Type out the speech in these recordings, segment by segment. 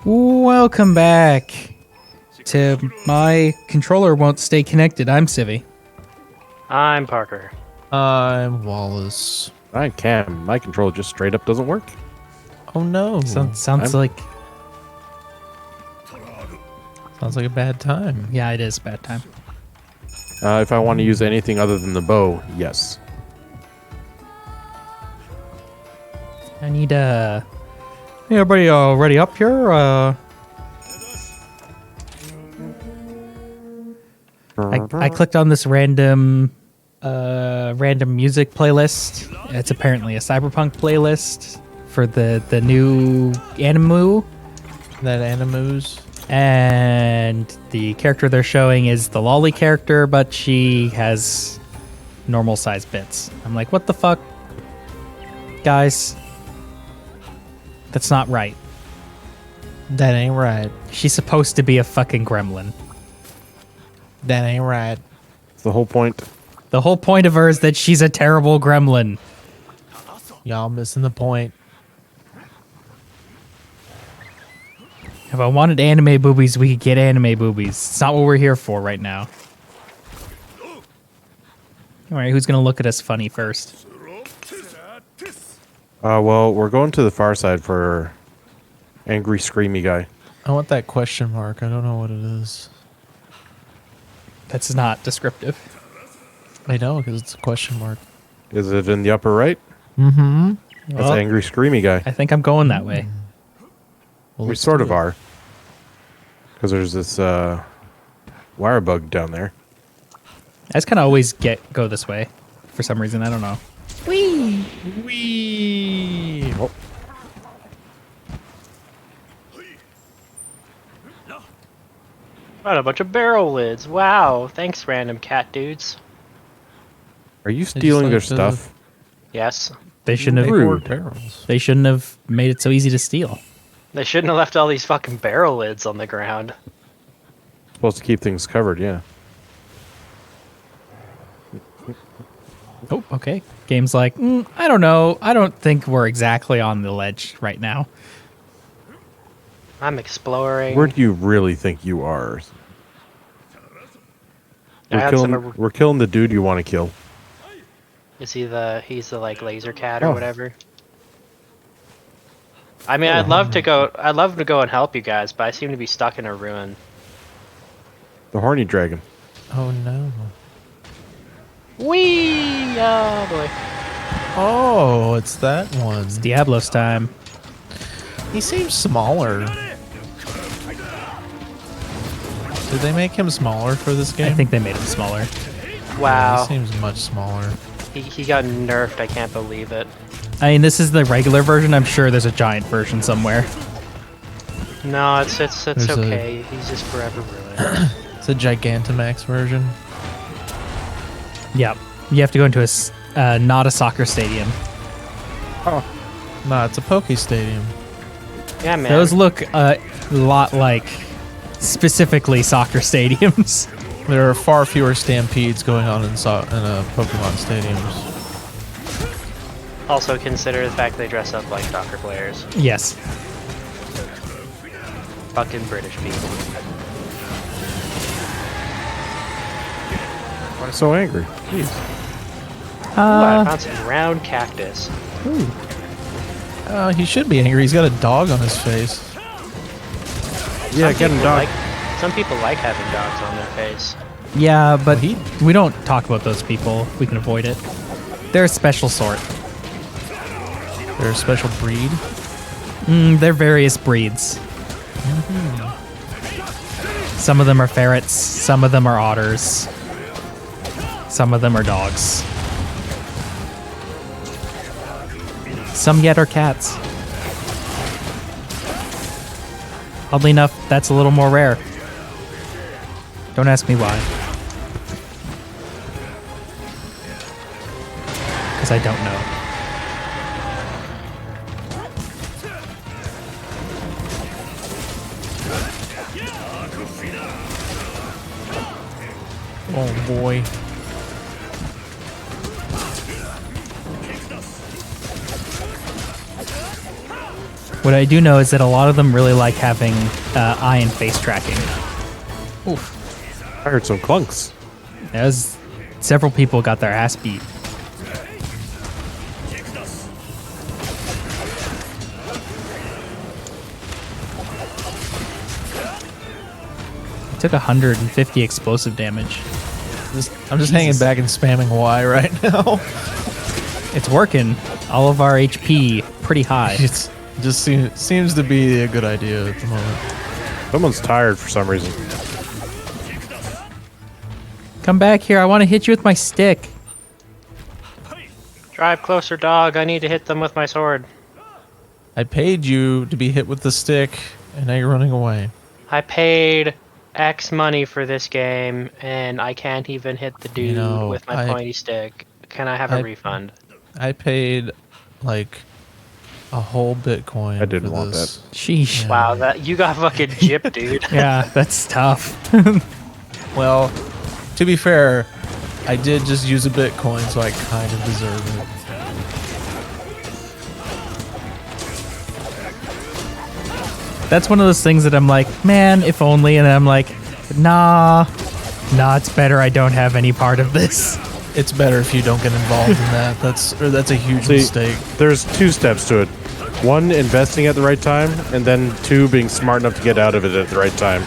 Welcome back to My Controller Won't Stay Connected. I'm Civvie. I'm Parker. I'm Wallace. I can. My controller just straight up doesn't work. Oh no. Sounds like... Sounds like a bad time. Yeah, it is a bad time. If I want to use anything other than the bow, yes. I need Hey, everybody ready up here? I clicked on this random music playlist. It's apparently a cyberpunk playlist for the new Animu. That Animus. And the character they're showing is the lolly character, but she has normal size bits. I'm like, what the fuck? Guys, that's not right. That ain't right. She's supposed to be a fucking gremlin. That ain't right. It's the whole point. The whole point of her is that she's a terrible gremlin. Y'all missing the point. If I wanted anime boobies, we could get anime boobies. It's not what we're here for right now. All right, who's going to look at us funny first? Well, we're going to the far side for angry, screamy guy. I want that question mark. I don't know what it is. That's not descriptive. I know, because it's a question mark. Is it in the upper right? Mm-hmm. That's Well, angry, screamy guy. I think I'm going that way. Well, We let's sort do of it. are. Because there's this wire bug down there. I just kind of always go this way for some reason. I don't know. Wee. Oh, What a bunch of barrel lids. Wow. Thanks, random cat dudes. are you just stealing their like the- stuff? Yes. They shouldn't have. Rude. Barrels. They shouldn't have made it so easy to steal. They shouldn't have left all these fucking barrel lids on the ground. Supposed to keep things covered, yeah. Oh, okay. Game's like, I don't know. I don't think we're exactly on the ledge right now. I'm exploring. Where do you really think you are? I had We're killing the dude you want to kill. Is he's the like laser cat or Oh. whatever? I mean, I'd love to go and help you guys, but I seem to be stuck in a ruin. The horny dragon. Oh no. Whee! Oh boy. Oh, it's that one. Diablo's time. He seems smaller. Did they make him smaller for this game? I think they made him smaller. Wow. He seems much smaller. He got nerfed. I can't believe it. I mean, this is the regular version. I'm sure there's a giant version somewhere. No, it's There's okay. He's just forever ruined. It's a Gigantamax version. Yep. You have to go into not a soccer stadium. Nah, it's a Poke Stadium. Yeah, man. Those look a lot like specifically soccer stadiums. There are far fewer stampedes going on in Pokemon stadiums. Also consider the fact they dress up like soccer players. Yes. Fucking British people. Why so angry? Jeez. Ooh, I found some round cactus. He should be angry. He's got a dog on his face. Yeah, get him, dog. Some people like having dogs on their face. Yeah, but He- we don't talk about those people. We can avoid it. They're a special sort. They're a special breed. They're various breeds. Some of them are ferrets. Some of them are otters. Some of them are dogs. Some yet are cats. Oddly enough, that's a little more rare. Don't ask me why. Because I don't know. Oh boy. What I do know is that a lot of them really like having eye and face tracking. I heard some clunks. As several people got their ass beat. I took 150 explosive damage. I'm just hanging back and spamming Y right now. It's working. All of our HP pretty high. It's just seems to be a good idea at the moment. Someone's tired for some reason. Come back here. I want to hit you with my stick. Drive closer, dog. I need to hit them with my sword. I paid you to be hit with the stick, and now you're running away. I paid X money for this game, and I can't even hit the dude with my pointy stick. Can I have a refund? I paid like a whole Bitcoin. I didn't for want this. that. Sheesh. Wow, that you got fucking gypped, dude. Yeah, that's tough. Well, to be fair, I did just use a Bitcoin, so I kind of deserve it. That's one of those things that I'm like, man, if only, and then I'm like, nah, it's better I don't have any part of this. It's better if you don't get involved in that. That's a huge mistake. There's two steps to it. One, investing at the right time, and then two, being smart enough to get out of it at the right time.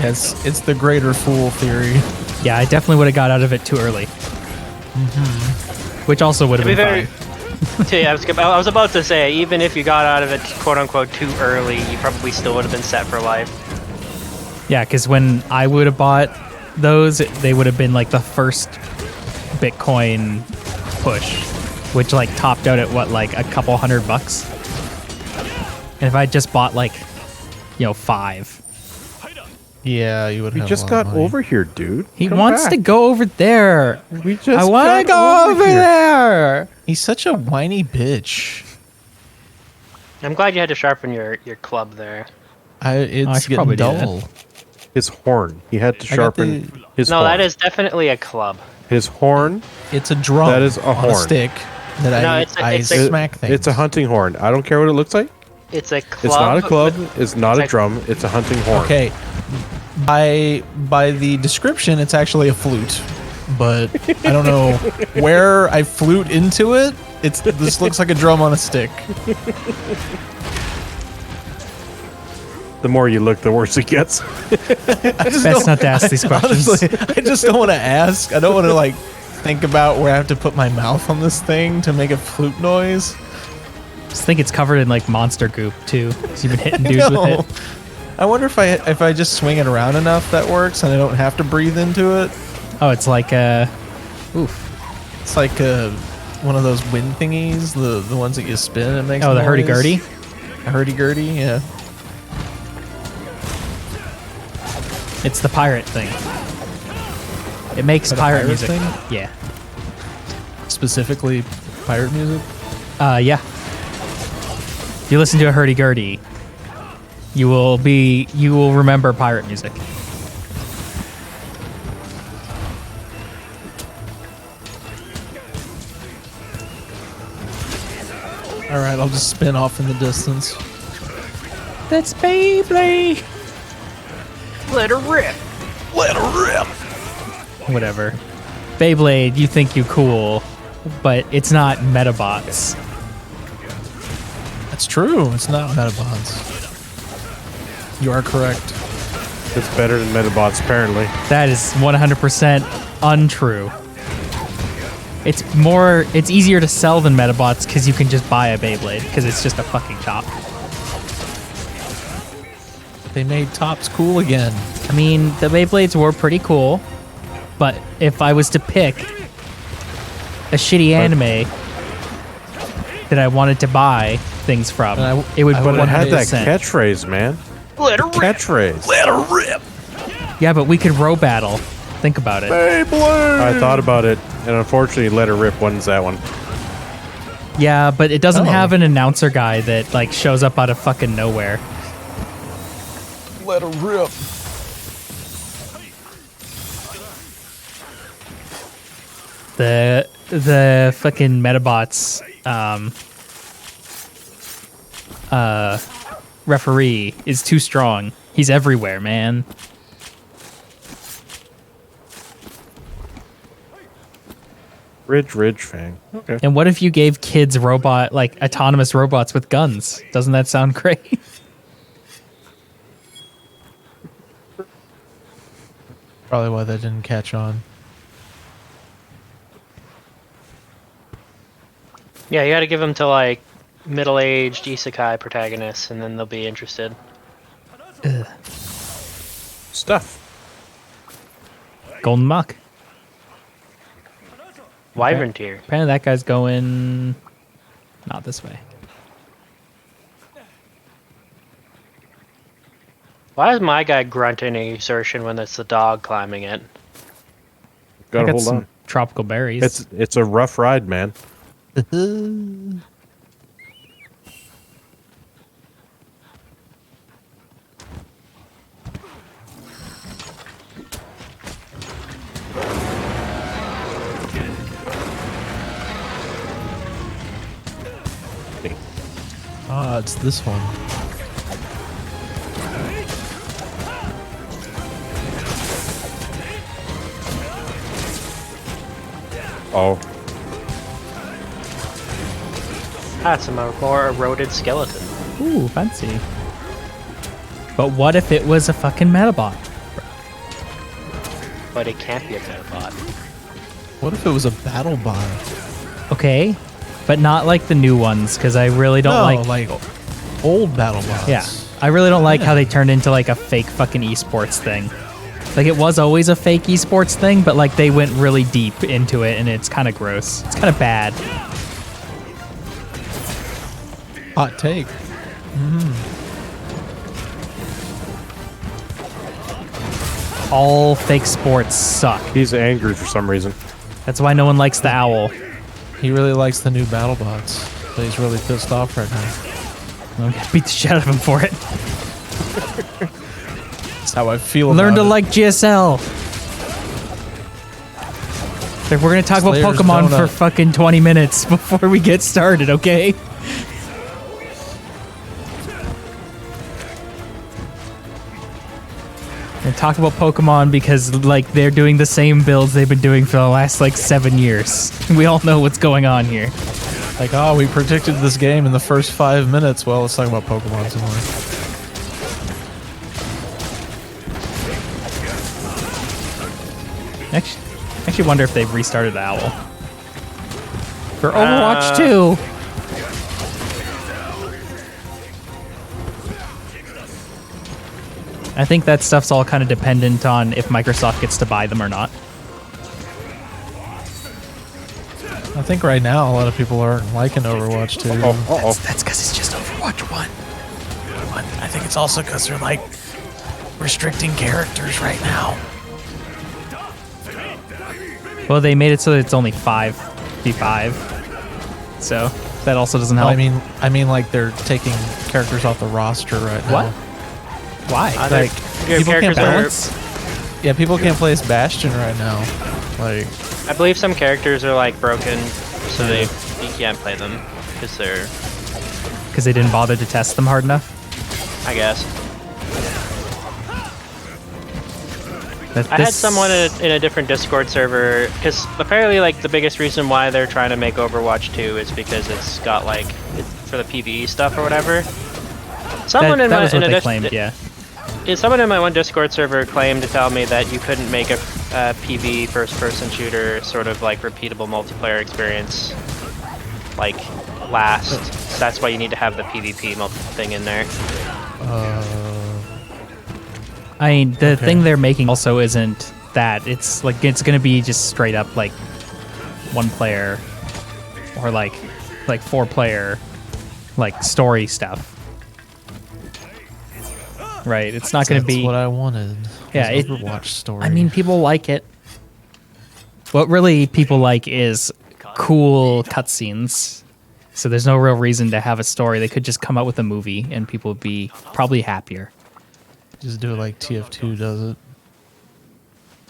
Yeah, it's the greater fool theory. Yeah, I definitely would have got out of it too early. Which also would have To be been very, fine. yeah, I was about to say, even if you got out of it quote unquote too early, you probably still would have been set for life. Yeah, because when I would have bought those, they would have been like the first Bitcoin push, which like topped out at what, like a couple $100. And if I just bought like, 5. Yeah, you would We have just a lot got of money. over here, dude. He Come wants back. to go over there. We just I want to got go over here. there. He's such a whiny bitch. I'm glad you had to sharpen your club there. It's should probably getting do that. dull. His horn. He had to I got sharpen his No, horn. that is definitely a club. His horn. It's a drum. That is a on horn. a stick that No, I it's a- smack things. It's a hunting horn. I don't care what it looks like. It's a club. It's not a club. with- It's not a like- drum. It's a hunting horn. Okay. By the description, it's actually a flute, but I don't know where I flute into it. This looks like a drum on a stick. The more you look, the worse it gets. Best not to ask these questions. Honestly, I just don't want to ask. I don't want to think about where I have to put my mouth on this thing to make a flute noise. Just think it's covered in like monster goop too. 'Cause you've been hitting dudes No. with it. I wonder if I just swing it around enough that works and I don't have to breathe into it. Oh, it's like oof. It's like one of those wind thingies, the ones that you spin and it makes Oh, the noise. hurdy-gurdy? A hurdy-gurdy, yeah. It's the pirate thing. It makes Is that a pirate pirate music. thing? Yeah. Specifically pirate music. Yeah. If you listen to a hurdy-gurdy, you will remember pirate music. All right, I'll just spin off in the distance. That's Beyblade. Let her rip. Let her rip. Whatever. Beyblade, you think you cool, but it's not Metabots. That's true. It's not Metabots. You are correct. It's better than Metabots, apparently. That is 100% untrue. It's easier to sell than Metabots because you can just buy a Beyblade because it's just a fucking top. They made tops cool again. I mean, the Beyblades were pretty cool, but if I was to pick a shitty anime that I wanted to buy things from, And it would be I But it had that 100%. catchphrase, man. Let her rip. Catchphrase. Let her rip. Yeah, but we could row battle. Think about it. Beyblade. I thought about it, and unfortunately, Let Her Rip wins that one. Yeah, but it doesn't Oh. have an announcer guy that like shows up out of fucking nowhere. Let her rip. The fucking Metabots referee is too strong. He's everywhere, man. Ridge Fang. Okay. And what if you gave kids autonomous robots with guns? Doesn't that sound great? Probably why that didn't catch on. Yeah, you got to give them to like middle-aged isekai protagonists, and then they'll be interested. Stuff. Golden Muck. Wyvern tier. Apparently that guy's going not this way. Why is my guy grunting exertion when it's the dog climbing it? I Gotta got hold some on. tropical berries. It's a rough ride, man. Ah, it's this one. Oh, That's a more eroded skeleton. Ooh, fancy. But what if it was a fucking Metabot? But it can't be a Metapod. What if it was a battle bot? Okay, but not like the new ones, because I really don't like old battle bots. Yeah, I really don't like how they turned into like a fake fucking esports thing. Like it was always a fake esports thing, but like they went really deep into it, and it's kind of gross. It's kind of bad. Hot take. All fake sports suck. he's angry for some reason. That's why no one likes the owl. He really likes the new battle bots, but he's really pissed off right now. I'm gonna beat the shit out of him for it. That's how I feel. Learn to about it. like GSL. Like, we're gonna talk Slayer's about Pokemon for donut. fucking 20 minutes before we get started, okay? And talk about Pokemon because like they're doing the same builds they've been doing for the last like 7 years. We all know what's going on here. Like, oh, we predicted this game in the first 5 minutes. Well, let's talk about Pokemon some more. Actually wonder if they've restarted the Owl. For Overwatch 2. I think that stuff's all kind of dependent on if Microsoft gets to buy them or not. I think right now a lot of people aren't liking Overwatch 2. That's because it's just Overwatch 1. But I think it's also because they're like restricting characters right now. Well, they made it so that it's only 5v5. So that also doesn't help. I mean, like they're taking characters off the roster right now. What? Why? Like, people can't characters are, balance. Yeah, people can't play as Bastion right now. Like, I believe some characters are like broken, so you can't play them because they're, Because they didn't bother to test them hard enough? I guess. That I had someone in a different Discord server, because apparently like the biggest reason why they're trying to make Overwatch 2 is because it's got like, for the PvE stuff or whatever. Someone that was what in they a claimed, yeah. Someone in my one Discord server claimed to tell me that you couldn't make a PvE first-person shooter sort of like repeatable multiplayer experience like last. So that's why you need to have the PvP thing in there. I mean, the thing they're making also isn't that. It's like it's going to be just straight up like one player or like 4-player like story stuff. Right, it's not going to be what I wanted. Yeah, was Overwatch story. I mean, people like it. What really people like is cool cutscenes. So there's no real reason to have a story. They could just come out with a movie and people would be probably happier. just do it like TF2 does it.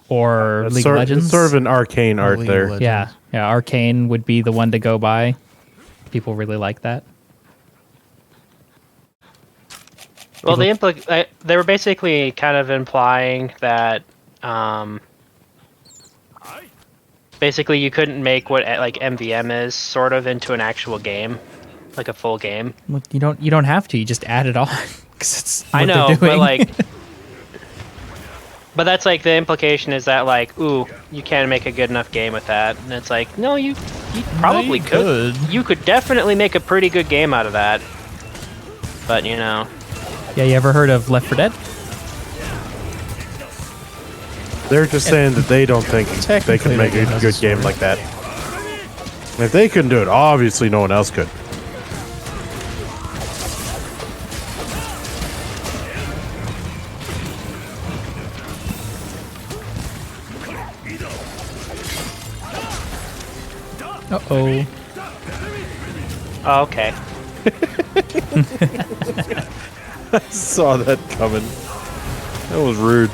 Or It's League of Legends. It's sort of an arcane art League of there. Legends. Yeah, Arcane would be the one to go by. People really like that. Well, they were basically kind of implying that basically you couldn't make what like MVM is sort of into an actual game, like a full game. Well, you don't have to. You just add it on because it's what I know, they're doing. but like, but that's like the implication is that like, ooh, you can't make a good enough game with that, and it's like, no, you probably could. You could definitely make a pretty good game out of that, but you know. Yeah, you ever heard of Left 4 Dead? They're just saying that they don't think they can make a good game like that. And if they couldn't do it, obviously no one else could. Uh-oh. Oh, okay. Saw that coming. That was rude.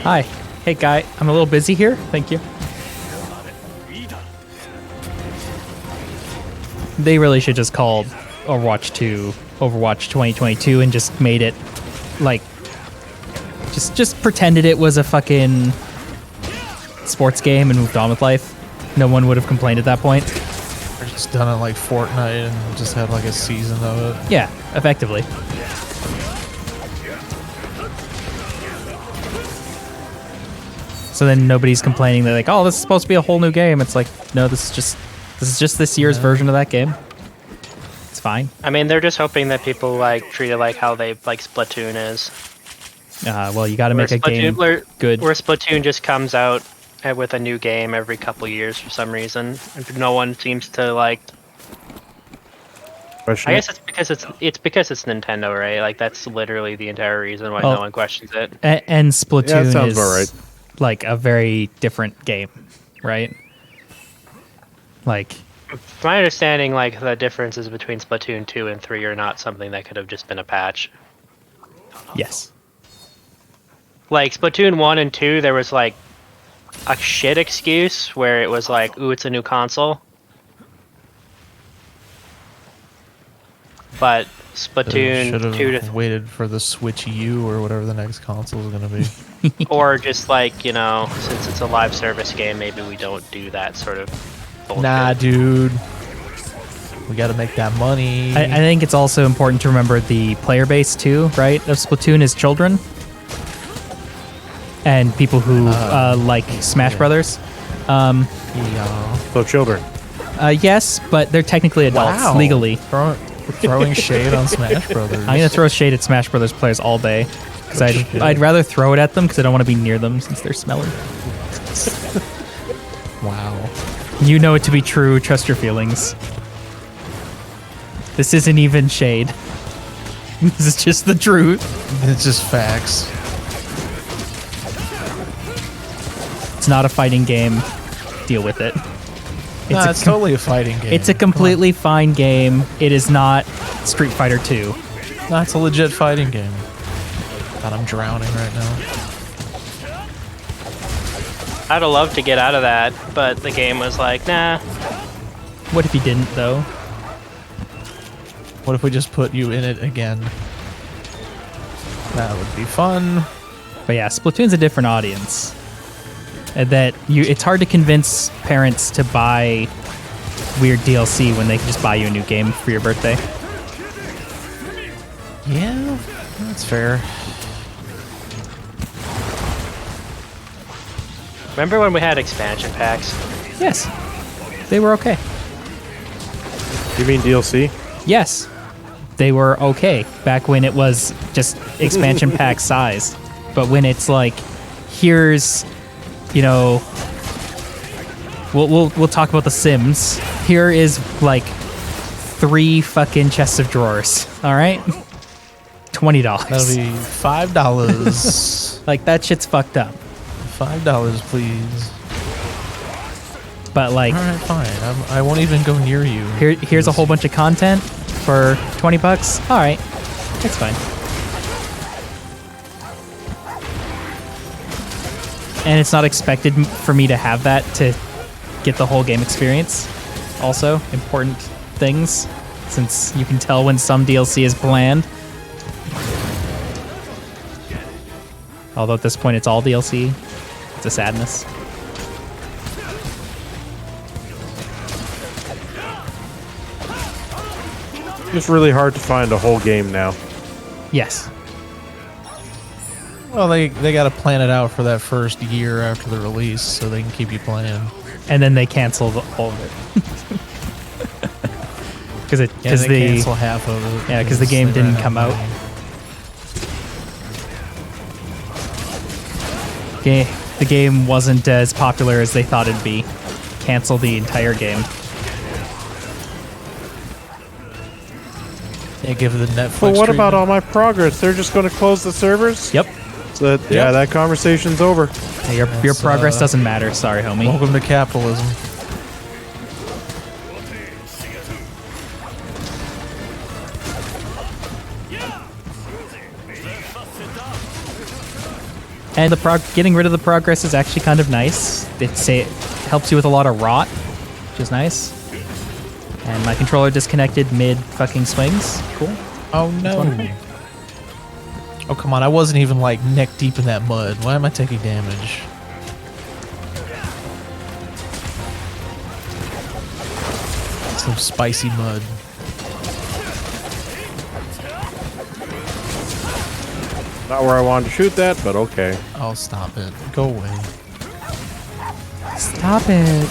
Hi. Hey, guy. I'm a little busy here. Thank you. They really should just call Overwatch 2 Overwatch 2022 and just made it like just pretended it was a fucking sports game and moved on with life. No one would have complained at that point. Or just done it like Fortnite and just had like a season of it. Yeah, effectively. So then nobody's complaining. They're like, "Oh, this is supposed to be a whole new game." It's like, no, this is just this year's version of that game. It's fine. I mean, they're just hoping that people like treat it like how they like Splatoon is. Well, you got to make a game good. Where Splatoon just comes out with a new game every couple years for some reason, and no one seems to like. I guess it's because it's Nintendo, right? Like that's literally the entire reason why no one questions it. And Splatoon sounds is about right. Like a very different game, right? Like, my understanding, like the differences between Splatoon 2 and 3 are not something that could have just been a patch. yes. Like Splatoon 1 and 2, there was like a shit excuse where it was like, ooh, it's a new console. But Splatoon 2 to waited for the Switch U or whatever the next console is going to be. or just like, you know, since it's a live service game, maybe we don't do that sort of bullshit. Nah, dude. We got to make that money. I think it's also important to remember the player base too, right? Of Splatoon is children and people who like Smash Brothers. Yeah. So children. Yes, but they're technically adults legally. Throwing shade on Smash Brothers. I'm gonna throw shade at Smash Brothers players all day because I'd rather throw it at them because I don't want to be near them since they're smelly. Wow. You know it to be true. Trust your feelings. This isn't even shade. This is just the truth. It's just facts. It's not a fighting game. Deal with it. It's totally a fighting game. It's a completely fine game. It is not Street Fighter 2. No, it's a legit fighting game. God, I'm drowning right now. I'd have loved to get out of that, but the game was like, nah. What if you didn't, though? What if we just put you in it again? That would be fun. But yeah, Splatoon's a different audience. And that it's hard to convince parents to buy weird DLC when they can just buy you a new game for your birthday. Yeah, that's fair. Remember when we had expansion packs? Yes. They were okay. You mean DLC? Yes. They were okay back when it was just expansion pack sized. But when it's like, here's, you know, we'll talk about The Sims. Here is like 3 fucking chests of drawers. All right, $20. That'll be $5. Like that shit's fucked up. $5, please. But like, all right, fine. I won't even go near you. Here's a whole bunch of content for $20. All right, that's fine. And it's not expected for me to have that to get the whole game experience. Also, important things, since you can tell when some DLC is bland. Although at this point it's all DLC. It's a sadness. It's really hard to find a whole game now. Yes. Well, they got to plan it out for that first year after the release so they can keep you playing. And then they cancel all of it. Because They cancel half of it. Yeah, because the game they didn't ran come of out. money. The game wasn't as popular as they thought it'd be. Cancel the entire game. Yeah, give the Netflix. But what treatment. about all my progress? They're just going to close the servers? Yep. So that, yeah, that conversation's over. Your That's, progress doesn't matter. Sorry, homie. Welcome to capitalism. And getting rid of the progress is actually kind of nice. It helps you with a lot of rot, which is nice. And my controller disconnected mid fucking swings. Cool. Oh no. Oh come on, I wasn't even like neck deep in that mud. Why am I taking damage? Some spicy mud. Not where I wanted to shoot that, but okay. Oh, stop it. Go away. Stop it.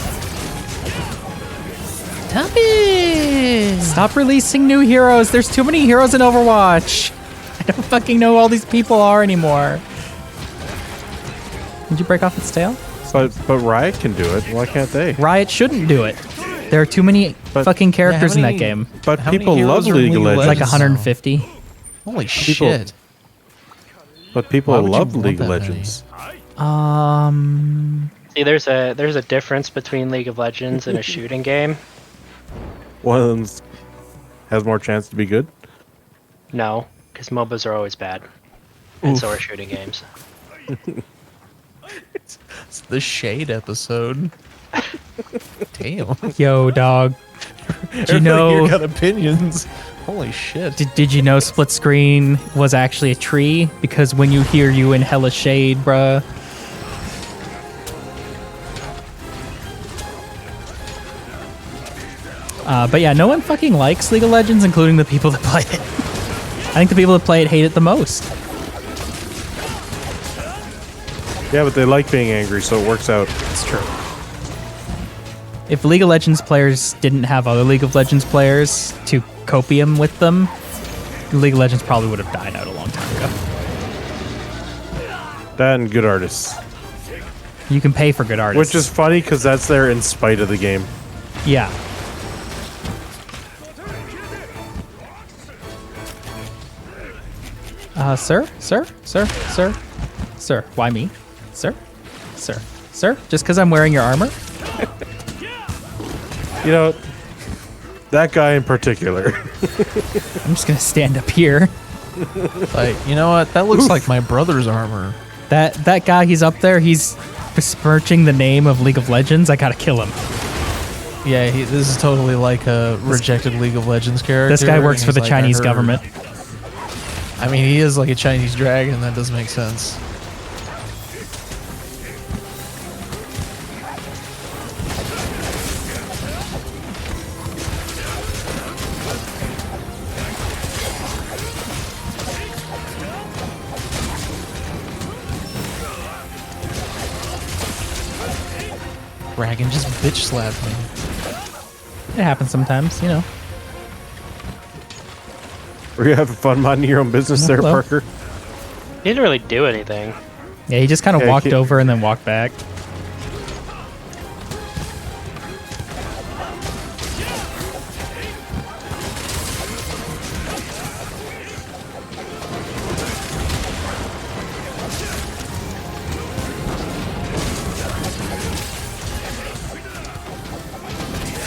Stop it! Stop releasing new heroes. There's too many heroes in Overwatch. I don't fucking know who all these people are anymore. Did you break off its tail? But Riot can do it. Why can't they? Riot shouldn't do it. There are too many fucking characters in that many- game. But How many people love heroes are League of Legends. Like Legends, 150. Holy People- shit. But people Why would you love want League of that many? Legends. See, there's a difference between League of Legends and a shooting game. One of them has more chance to be good. No, because MOBAs are always bad, and so are shooting games. It's the Shade episode. Damn. Yo, dog. Did you Everybody know? here got opinions. Holy shit. Did you know Split Screen was actually a tree? Because when you hear you in hella shade, bruh. But yeah, no one fucking likes League of Legends, including the people that play it. I think the people that play it hate it the most. Yeah, but they like being angry, so it works out. It's true. If League of Legends players didn't have other League of Legends players to copium with them, League of Legends probably would have died out a long time ago. That and good artists. You can pay for good artists. Which is funny because that's there in spite of the game. Yeah. Sir, why me? Sir? Just because I'm wearing your armor? You know, that guy in particular. I'm just gonna stand up here. Like, you know what? That looks like my brother's armor. That guy, he's up there, he's besmirching the name of League of Legends. I gotta kill him. Yeah, this is totally like a rejected League of Legends character. This guy works and for the he's like, I Chinese heard- government. I mean, he is like a Chinese dragon. That does make sense. Dragon just bitch slapped me. It happens sometimes, you know. Were you having fun minding your own business there, Hello. Parker? He didn't really do anything. Yeah, he just kind of Yeah, walked he- over and then walked back.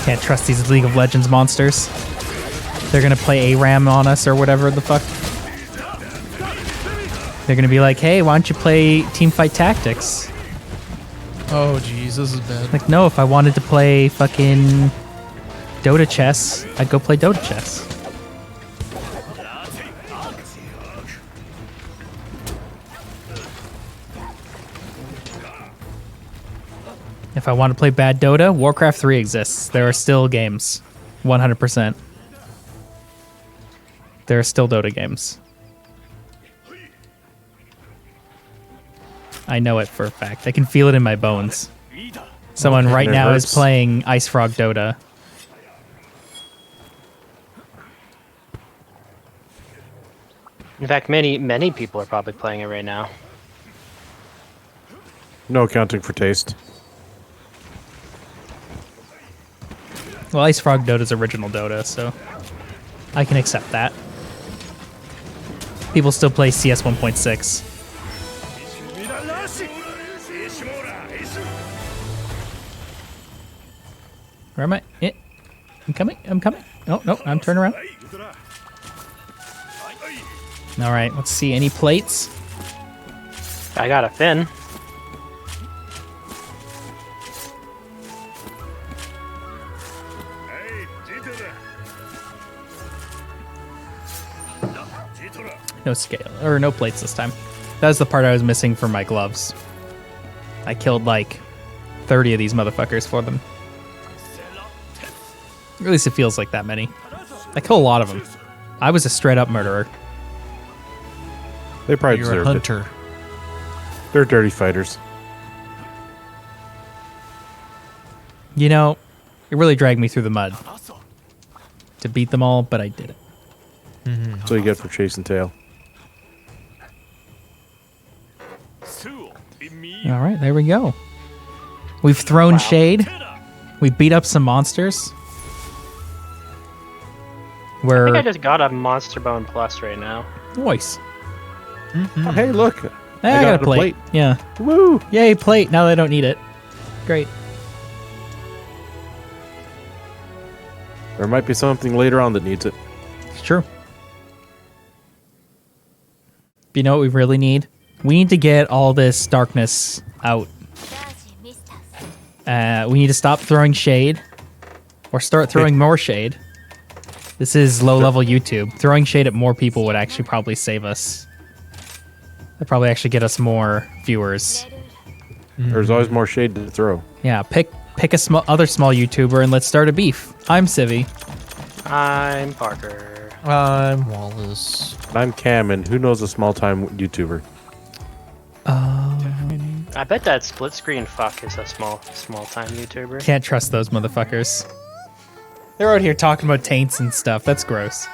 Can't trust these League of Legends monsters. They're gonna play ARAM on us or whatever the fuck. They're gonna be like, hey, why don't you play Teamfight Tactics? Oh, jeez, this is bad. Like, no, if I wanted to play fucking Dota chess, I'd go play Dota chess. If I want to play bad Dota, Warcraft 3 exists. There are still games. 100%. There are still Dota games. I know it for a fact. I can feel it in my bones. Someone right it now is hurts. playing Ice Frog Dota. In fact, many people are probably playing it right now. No accounting for taste. Well, Ice Frog Dota's original Dota, so I can accept that. People still play CS 1.6. Where am I? I'm coming. I'm coming. Oh, no, I'm turning around. All right, let's see. Any plates? I got a fin. No scale, or no plates this time. That was the part I was missing for my gloves. I killed like 30 of these motherfuckers for them. Or at least it feels like that many. I kill a lot of them. I was a straight up murderer. They probably You're a deserved it. hunter. They're dirty fighters. You know, it really dragged me through the mud to beat them all, but I did it. That's what you get for chasing tail. All right, there we go. We've thrown shade. We beat up some monsters. I think I We're just got a Monster Bone Plus right now. voice. Oh, hey, look. Hey, I got a plate. Yeah. Woo! Yay, plate. Now that I don't need it. Great. There might be something later on that needs it. It's true. But you know what we really need? We need to get all this darkness out. We need to stop throwing shade or start throwing more shade. This is low-level YouTube. Throwing shade at more people would actually probably save us. That'd probably actually get us more viewers. There's always more shade to throw. Yeah, pick a other small YouTuber and let's start a beef. I'm Civvie. I'm Parker. I'm Wallace. I'm Cam, and who knows a small-time YouTuber? I bet that split screen fuck is a small time YouTuber. Can't trust those motherfuckers. They're out here talking about taints and stuff. That's gross.